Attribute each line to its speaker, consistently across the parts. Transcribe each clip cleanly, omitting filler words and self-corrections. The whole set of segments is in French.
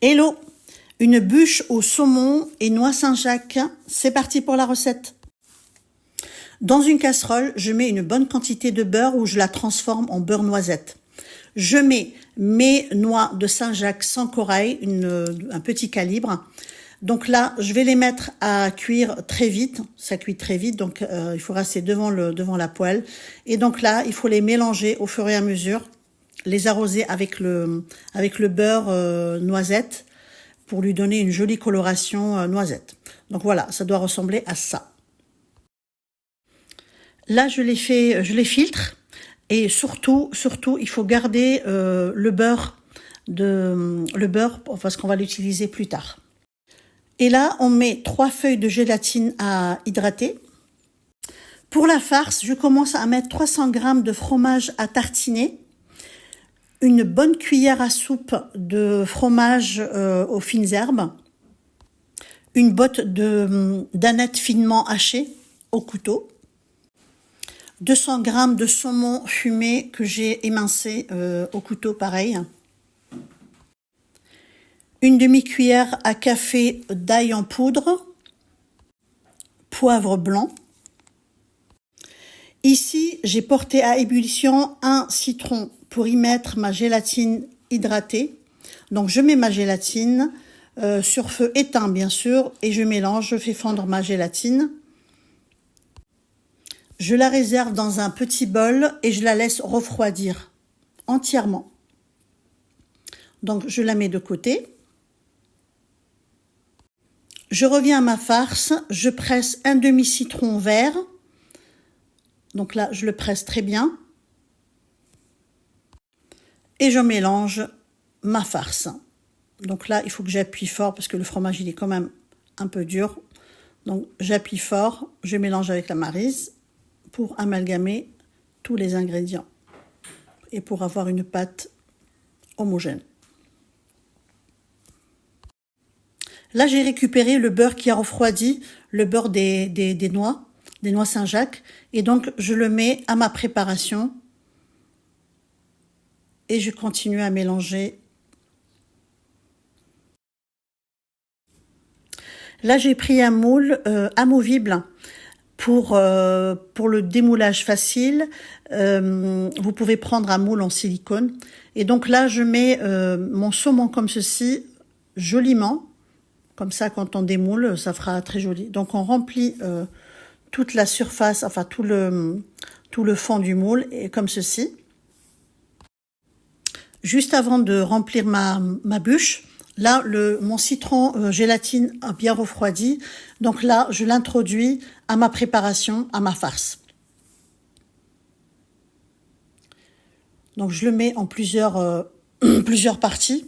Speaker 1: Hello! Une bûche au saumon et noix Saint-Jacques. C'est parti pour la recette. Dans une casserole, je mets une bonne quantité de beurre où je la transforme en beurre noisette. Je mets mes noix de Saint-Jacques sans corail, un petit calibre. Donc là, je vais les mettre à cuire très vite. Ça cuit très vite, donc il faut rester devant la poêle. Et donc là, il faut les mélanger au fur et à mesure, les arroser avec le beurre noisette pour lui donner une jolie coloration noisette. Donc voilà, ça doit ressembler à ça. Là, je les filtre et surtout, il faut garder le beurre parce qu'on va l'utiliser plus tard. Et là, on met 3 feuilles de gélatine à hydrater. Pour la farce, je commence à mettre 300 g de fromage à tartiner, une bonne cuillère à soupe de fromage aux fines herbes, une botte d'anettes finement hachées au couteau, 200 g de saumon fumé que j'ai émincé au couteau pareil, une demi-cuillère à café d'ail en poudre, poivre blanc. Ici, j'ai porté à ébullition un citron pour y mettre ma gélatine hydratée. Donc, je mets ma gélatine sur feu éteint, bien sûr, et je mélange, je fais fondre ma gélatine. Je la réserve dans un petit bol et je la laisse refroidir entièrement. Donc, je la mets de côté. Je reviens à ma farce, je presse un demi-citron vert. Donc là, je le presse très bien. Et je mélange ma farce. Donc là, il faut que j'appuie fort parce que le fromage, il est quand même un peu dur. Donc j'appuie fort, je mélange avec la maryse pour amalgamer tous les ingrédients et pour avoir une pâte homogène. Là, j'ai récupéré le beurre qui a refroidi, le beurre des noix Saint-Jacques. Et donc, je le mets à ma préparation. Et je continue à mélanger. Là, j'ai pris un moule amovible pour le démoulage facile. Vous pouvez prendre un moule en silicone. Et donc là, je mets mon saumon comme ceci, joliment. Comme ça, quand on démoule, ça fera très joli. Donc, on remplit toute la surface, enfin tout le fond du moule, et comme ceci. Juste avant de remplir ma bûche, là, mon citron gélatine a bien refroidi. Donc là, je l'introduis à ma préparation, à ma farce. Donc, je le mets en plusieurs parties.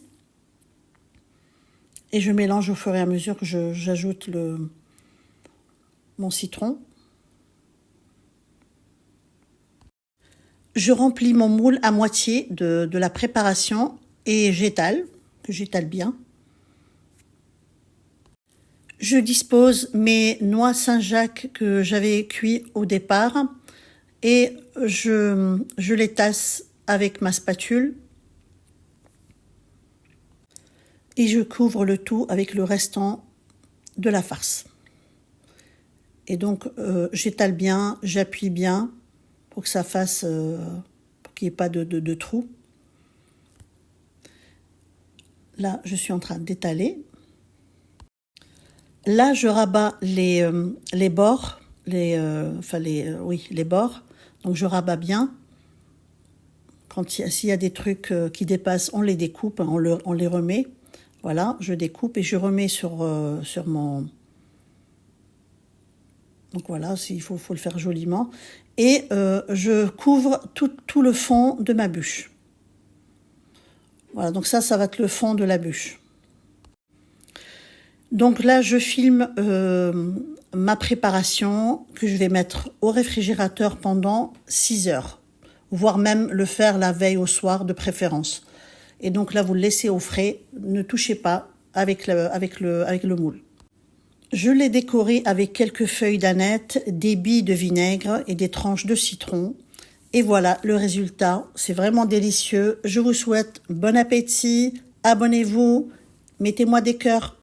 Speaker 1: Et je mélange au fur et à mesure que j'ajoute mon citron. Je remplis mon moule à moitié de la préparation et j'étale bien. Je dispose mes noix Saint-Jacques que j'avais cuit au départ et je les tasse avec ma spatule. Et je couvre le tout avec le restant de la farce. Et donc, j'étale bien, j'appuie bien pour que ça fasse, pour qu'il n'y ait pas de trous. Là, je suis en train d'étaler. Là, je rabats les bords, les bords. Donc, je rabats bien. S'il y a des trucs qui dépassent, on les découpe, on les remet. Voilà, je découpe et je remets sur mon... Donc voilà, il faut le faire joliment. Et je couvre tout le fond de ma bûche. Voilà, donc ça va être le fond de la bûche. Donc là, je filme ma préparation que je vais mettre au réfrigérateur pendant 6 heures. Voire même le faire la veille au soir de préférence. Et donc là, vous le laissez au frais, ne touchez pas avec le moule. Je l'ai décoré avec quelques feuilles d'aneth, des billes de vinaigre et des tranches de citron. Et voilà le résultat, c'est vraiment délicieux. Je vous souhaite bon appétit, abonnez-vous Mettez-moi des cœurs.